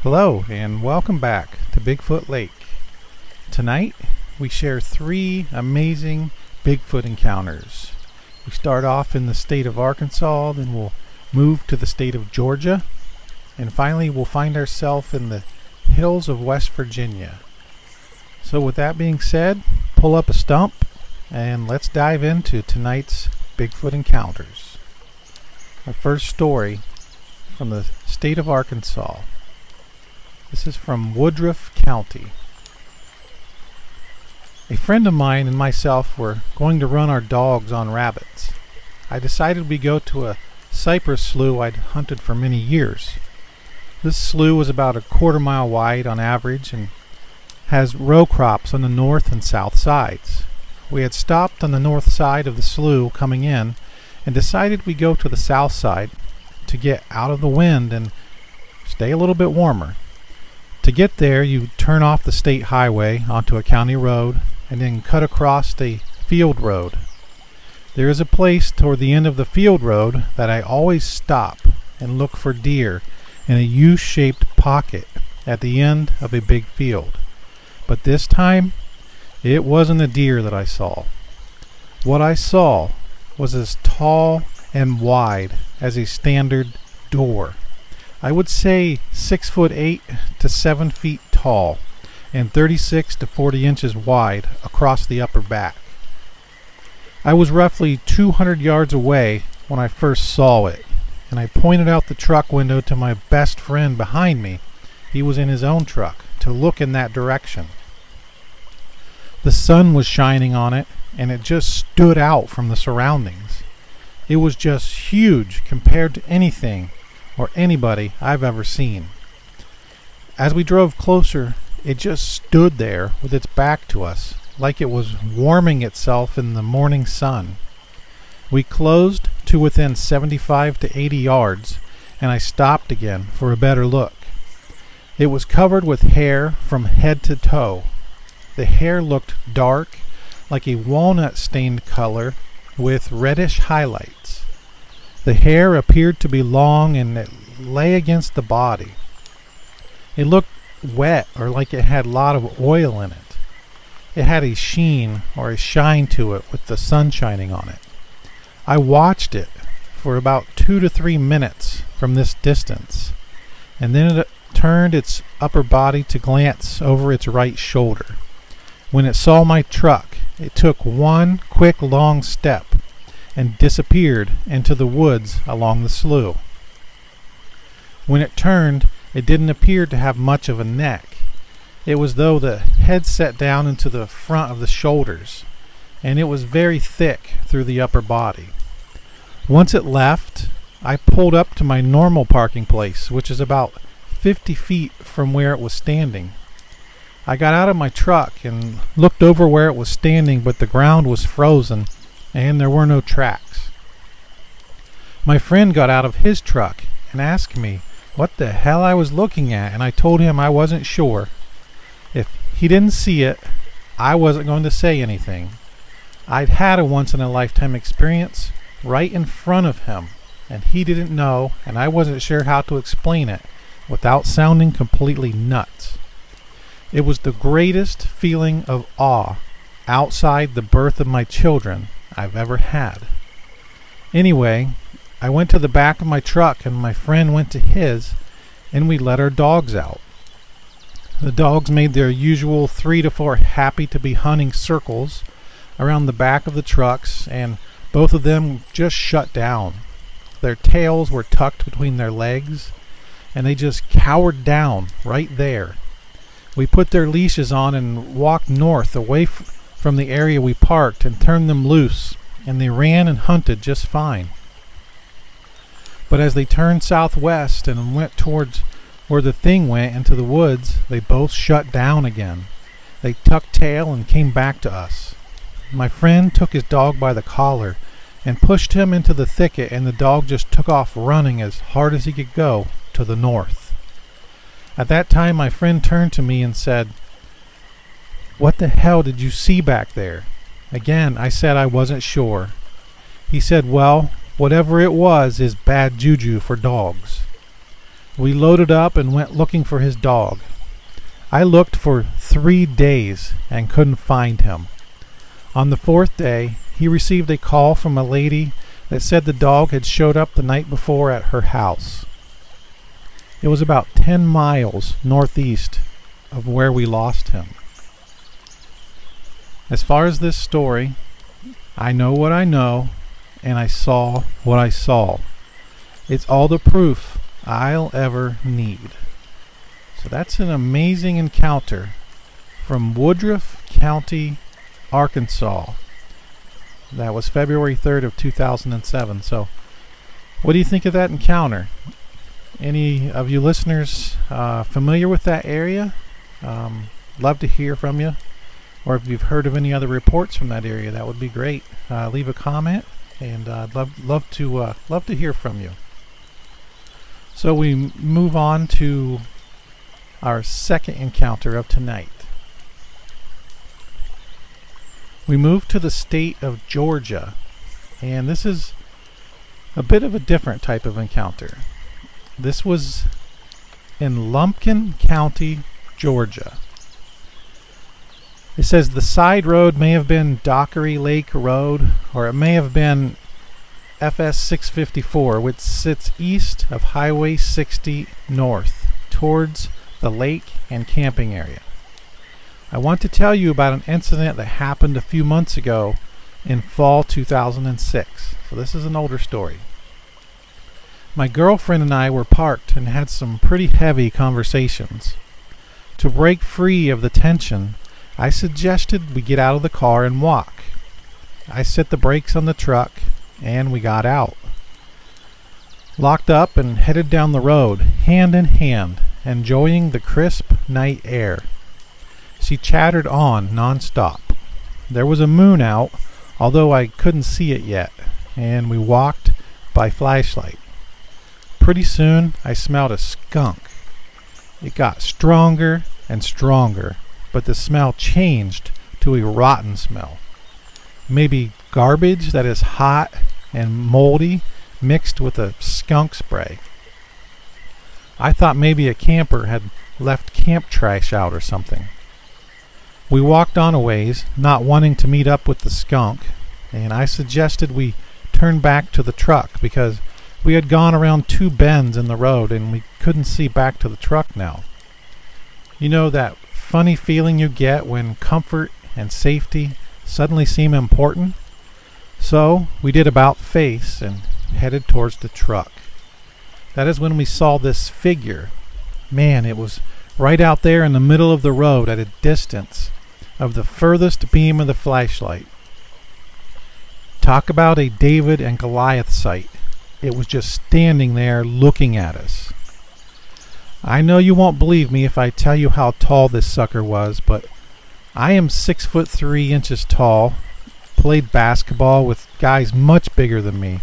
Hello and welcome back to Bigfoot Lake. Tonight we share 3 amazing Bigfoot encounters. We start off in the state of Arkansas, then we'll move to the state of Georgia, and finally we'll find ourselves in the hills of West Virginia. So with that being said, pull up a stump and let's dive into tonight's Bigfoot encounters. Our first story from the state of Arkansas. This is from Woodruff County. A friend of mine and myself were going to run our dogs on rabbits. I decided we'd go to a cypress slough I'd hunted for many years. This slough was about a quarter-mile wide on average and has row crops on the north and south sides. We had stopped on the north side of the slough coming in and decided we'd go to the south side to get out of the wind and stay a little bit warmer. To get there, you turn off the state highway onto a county road and then cut across a field road. There is a place toward the end of the field road that I always stop and look for deer in a U-shaped pocket at the end of a big field. But this time, it wasn't a deer that I saw. What I saw was as tall and wide as a standard door. I would say 6'8" to 7 feet tall and 36 to 40 inches wide across the upper back. I was roughly 200 yards away when I first saw it, and I pointed out the truck window to my best friend behind me. He was in his own truck to look in that direction. The sun was shining on it, and it just stood out from the surroundings. It was just huge compared to anything or anybody I've ever seen. As we drove closer, it just stood there with its back to us, like it was warming itself in the morning sun. We closed to within 75 to 80 yards, and I stopped again for a better look. It was covered with hair from head to toe. The hair looked dark, like a walnut-stained color with reddish highlights. The hair appeared to be long and it lay against the body. It looked wet or like it had a lot of oil in it. It had a sheen or a shine to it with the sun shining on it. I watched it for about 2 to 3 minutes from this distance, and then it turned its upper body to glance over its right shoulder. When it saw my truck, it took one quick long step and disappeared into the woods along the slough. When it turned, it didn't appear to have much of a neck. It was though the head set down into the front of the shoulders, and it was very thick through the upper body. Once it left, I pulled up to my normal parking place, which is about 50 feet from where it was standing. I got out of my truck and looked over where it was standing, but the ground was frozen and there were no tracks. My friend got out of his truck and asked me what the hell I was looking at, and I told him I wasn't sure. If he didn't see it, I wasn't going to say anything. I'd had a once-in-a-lifetime experience right in front of him, and he didn't know, and I wasn't sure how to explain it without sounding completely nuts. It was the greatest feeling of awe outside the birth of my children I've ever had. Anyway, I went to the back of my truck and my friend went to his, and we let our dogs out. The dogs made their usual 3 to 4 happy to be hunting circles around the back of the trucks, and both of them just shut down. Their tails were tucked between their legs, and they just cowered down right there. We put their leashes on and walked north away from the area we parked and turned them loose, and they ran and hunted just fine. But as they turned southwest and went towards where the thing went into the woods, they both shut down again. They tucked tail and came back to us. My friend took his dog by the collar and pushed him into the thicket, and the dog just took off running as hard as he could go to the north. At that time, my friend turned to me and said, "What the hell did you see back there?" Again, I said I wasn't sure. He said, "Well, whatever it was is bad juju for dogs." We loaded up and went looking for his dog. I looked for 3 days and couldn't find him. On the 4th day, he received a call from a lady that said the dog had showed up the night before at her house. It was about 10 miles northeast of where we lost him. As far as this story, I know what I know, and I saw what I saw. It's all the proof I'll ever need. So that's an amazing encounter from Woodruff County, Arkansas. That was February 3rd of 2007. So what do you think of that encounter? Any of you listeners familiar with that area? Love to hear from you. Or if you've heard of any other reports from that area, that would be great. Leave a comment, and I'd love to hear from you. So we move on to our second encounter of tonight. We move to the state of Georgia, and this is a bit of a different type of encounter. This was in Lumpkin County, Georgia. It says the side road may have been Dockery Lake Road, or it may have been FS 654, which sits east of Highway 60 north towards the lake and camping area. I want to tell you about an incident that happened a few months ago in fall 2006. So this is an older story. My girlfriend and I were parked and had some pretty heavy conversations. To break free of the tension, I suggested we get out of the car and walk. I set the brakes on the truck and we got out. Locked up and headed down the road, hand in hand, enjoying the crisp night air. She chattered on nonstop. There was a moon out, although I couldn't see it yet, and we walked by flashlight. Pretty soon I smelled a skunk. It got stronger and stronger, but the smell changed to a rotten smell. Maybe garbage that is hot and moldy mixed with a skunk spray. I thought maybe a camper had left camp trash out or something. We walked on a ways, not wanting to meet up with the skunk, and I suggested we turn back to the truck because we had gone around 2 bends in the road and we couldn't see back to the truck now. You know that funny feeling you get when comfort and safety suddenly seem important? So we did about face and headed towards the truck. That is when we saw this figure. Man, it was right out there in the middle of the road at a distance of the furthest beam of the flashlight. Talk about a David and Goliath sight. It was just standing there looking at us. I know you won't believe me if I tell you how tall this sucker was, but I am 6'3" tall, played basketball with guys much bigger than me.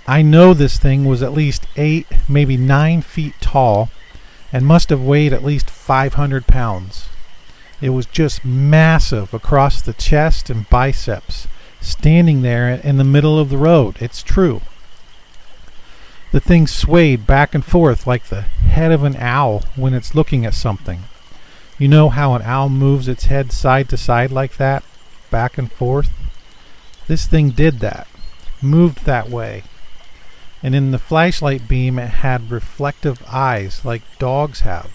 I know this thing was at least 8, maybe 9 feet tall, and must have weighed at least 500 pounds. It was just massive across the chest and biceps, standing there in the middle of the road. It's true. The thing swayed back and forth like the head of an owl when it's looking at something. You know how an owl moves its head side to side like that, back and forth? This thing did that, moved that way. And in the flashlight beam it had reflective eyes like dogs have.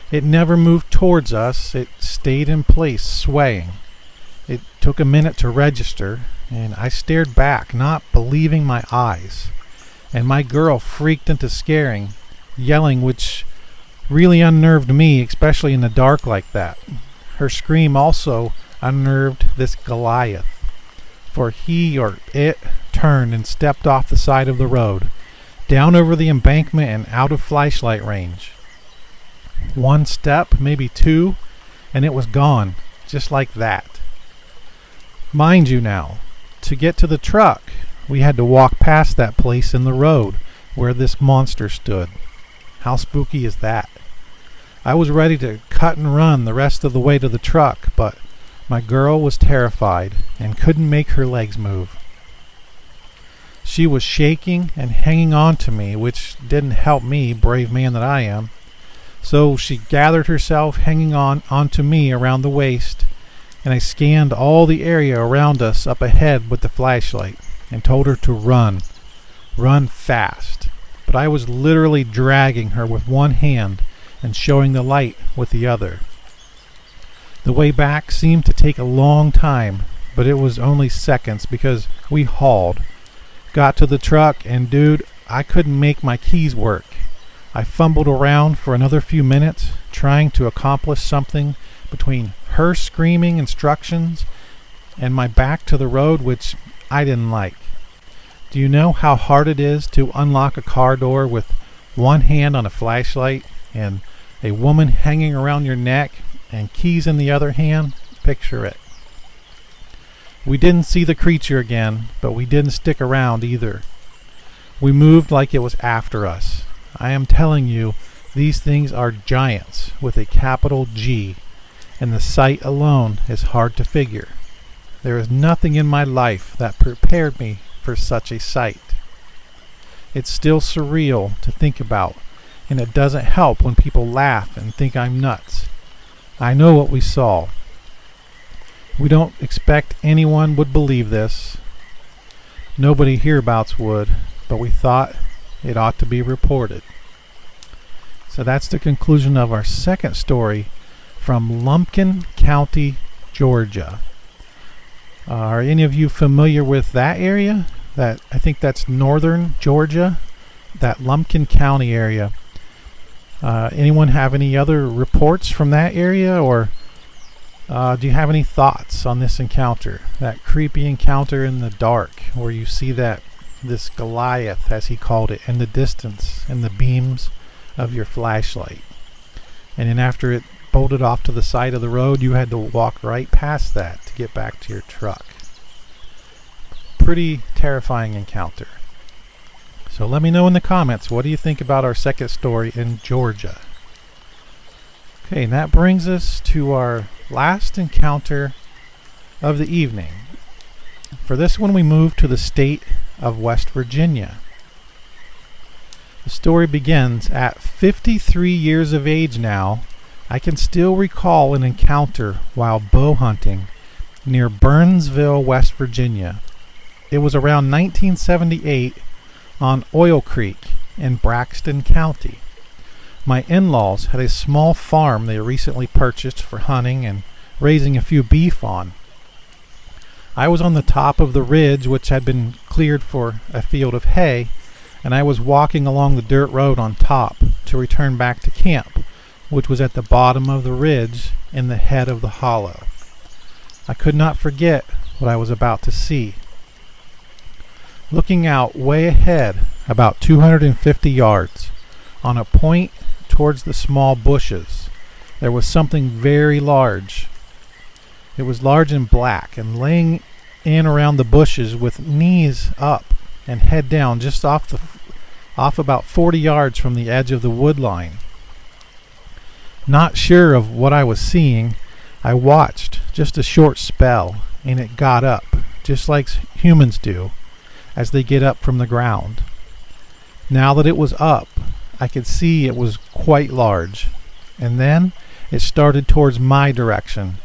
It never moved towards us, it stayed in place, swaying. It took a minute to register, and I stared back, not believing my eyes. And my girl freaked into scaring, yelling, which really unnerved me, especially in the dark like that. Her scream also unnerved this Goliath, for he or it turned and stepped off the side of the road, down over the embankment and out of flashlight range. 1 step, maybe 2, and it was gone, just like that. Mind you now, to get to the truck, we had to walk past that place in the road where this monster stood. How spooky is that? I was ready to cut and run the rest of the way to the truck, but my girl was terrified and couldn't make her legs move. She was shaking and hanging on to me, which didn't help me, brave man that I am. So she gathered herself, hanging onto me around the waist, and I scanned all the area around us up ahead with the flashlight and told her to run fast. But I was literally dragging her with one hand and showing the light with the other. The way back seemed to take a long time, but it was only seconds because we hauled. Got to the truck, and dude, I couldn't make my keys work. I fumbled around for another few minutes, trying to accomplish something between her screaming instructions and my back to the road, which I didn't like. Do you know how hard it is to unlock a car door with one hand on a flashlight and a woman hanging around your neck and keys in the other hand? Picture it. We didn't see the creature again, but we didn't stick around either. We moved like it was after us. I am telling you, these things are giants with a capital G, and the sight alone is hard to figure. There is nothing in my life that prepared me for such a sight. It's still surreal to think about, and it doesn't help when people laugh and think I'm nuts. I know what we saw. We don't expect anyone would believe this. Nobody hereabouts would, but we thought it ought to be reported. So that's the conclusion of our second story from Lumpkin County, Georgia. Are any of you familiar with that area? I think that's northern Georgia, that Lumpkin County area. Anyone have any other reports from that area, or do you have any thoughts on this encounter? That creepy encounter in the dark where you see this Goliath, as he called it, in the distance in the beams of your flashlight. And then after it bolted off to the side of the road, you had to walk right past that to get back to your truck. Pretty terrifying encounter. So let me know in the comments, what do you think about our second story in Georgia? Okay, and that brings us to our last encounter of the evening. For this one, we move to the state of West Virginia. The story begins at 53 years of age now. I can still recall an encounter while bow hunting near Burnsville, West Virginia. It was around 1978 on Oil Creek in Braxton County. My in-laws had a small farm they recently purchased for hunting and raising a few beef on. I was on the top of the ridge, which had been cleared for a field of hay, and I was walking along the dirt road on top to return back to camp, which was at the bottom of the ridge in the head of the hollow. I could not forget what I was about to see. Looking out way ahead, about 250 yards, on a point towards the small bushes, there was something very large. It was large and black, and laying in around the bushes with knees up and head down, just off about 40 yards from the edge of the wood line. Not sure of what I was seeing, I watched just a short spell, and it got up, just like humans do, as they get up from the ground. Now that it was up, I could see it was quite large, and then it started towards my direction,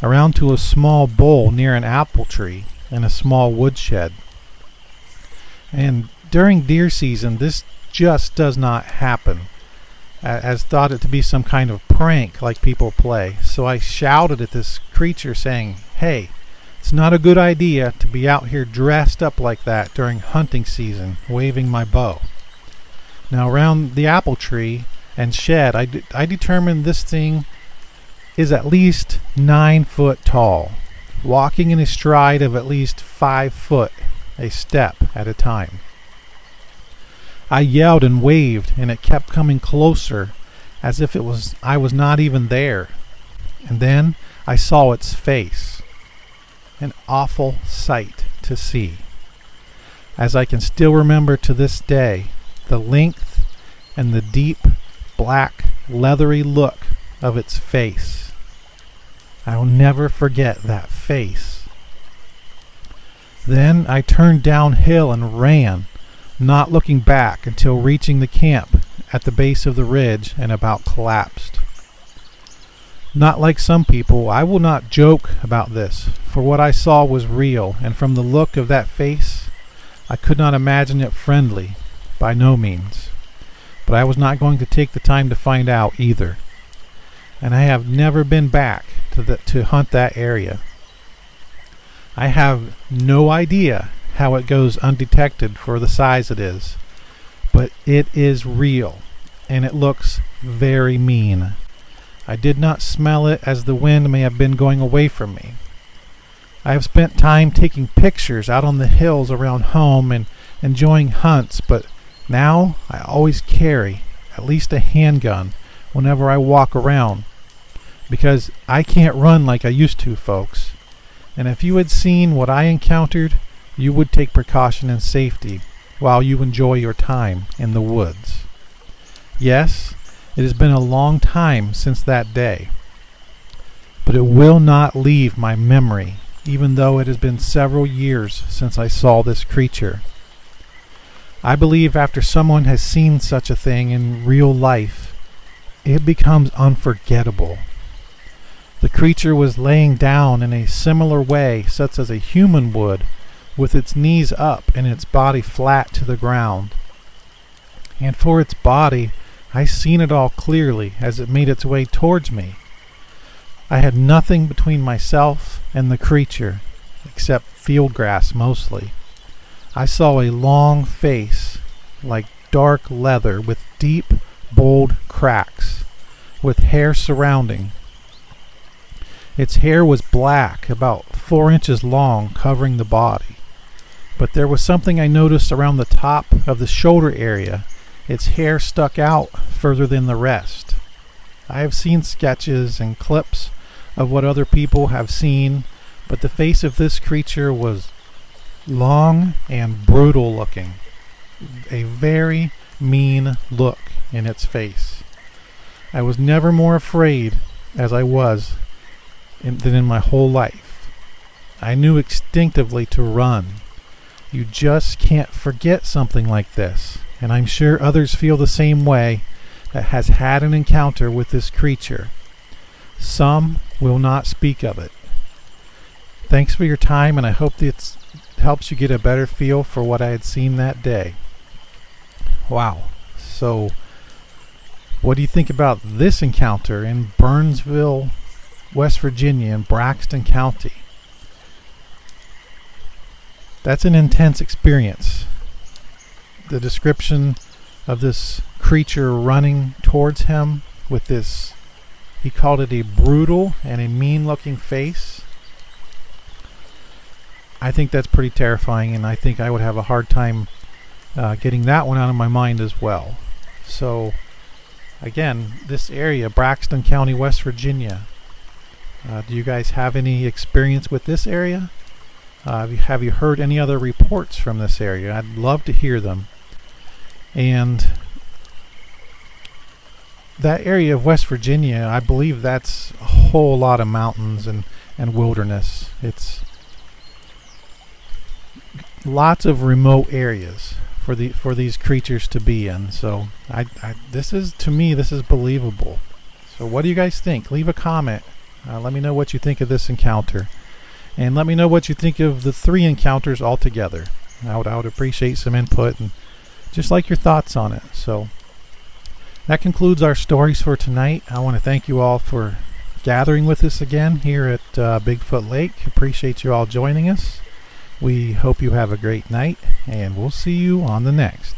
around to a small bowl near an apple tree and a small woodshed. And during deer season, this just does not happen, as thought it to be some kind of prank like people play. So I shouted at this creature saying, "Hey, it's not a good idea to be out here dressed up like that during hunting season, waving my bow." Now around the apple tree and shed, I determined this thing is at least 9 foot tall, walking in a stride of at least 5 foot, a step at a time. I yelled and waved, and it kept coming closer, as if I was not even there. And then I saw its face, an awful sight to see. As I can still remember to this day, the length and the deep, black, leathery look of its face. I'll never forget that face. Then I turned downhill and ran, not looking back until reaching the camp at the base of the ridge and about collapsed. Not like some people, I will not joke about this, for what I saw was real, and from the look of that face, I could not imagine it friendly, by no means. But I was not going to take the time to find out either. And I have never been back to hunt that area. I have no idea how it goes undetected for the size it is, but it is real, and it looks very mean. I did not smell it as the wind may have been going away from me. I have spent time taking pictures out on the hills around home and enjoying hunts, but now I always carry at least a handgun whenever I walk around, because I can't run like I used to, folks. And if you had seen what I encountered, you would take precaution and safety while you enjoy your time in the woods. Yes, it has been a long time since that day, but it will not leave my memory, even though it has been several years since I saw this creature. I believe after someone has seen such a thing in real life, it becomes unforgettable. The creature was laying down in a similar way such as a human would, with its knees up and its body flat to the ground. And for its body, I seen it all clearly as it made its way towards me. I had nothing between myself and the creature, except field grass mostly. I saw a long face, like dark leather, with deep, bold cracks, with hair surrounding. Its hair was black, about 4 inches long, covering the body. But there was something I noticed around the top of the shoulder area. Its hair stuck out further than the rest. I have seen sketches and clips of what other people have seen, but the face of this creature was long and brutal looking. A very mean look in its face. I was never more afraid as I was than in my whole life. I knew instinctively to run. You just can't forget something like this, and I'm sure others feel the same way that has had an encounter with this creature. Some will not speak of it. Thanks for your time, and I hope it helps you get a better feel for what I had seen that day. Wow. So, what do you think about this encounter in Burnsville, West Virginia, in Braxton County? That's an intense experience. The description of this creature running towards him with this, he called it a brutal and a mean-looking face. I think that's pretty terrifying, and I think I would have a hard time getting that one out of my mind as well. So, again, this area, Braxton County, West Virginia. Do you guys have any experience with this area? Have you heard any other reports from this area? I'd love to hear them. And that area of West Virginia, I believe that's a whole lot of mountains and wilderness. It's lots of remote areas for these creatures to be in. So this is believable. So what do you guys think? Leave a comment. Let me know what you think of this encounter. And let me know what you think of the 3 encounters altogether. I would appreciate some input and just like your thoughts on it. So that concludes our stories for tonight. I want to thank you all for gathering with us again here at Bigfoot Lake. Appreciate you all joining us. We hope you have a great night, and we'll see you on the next.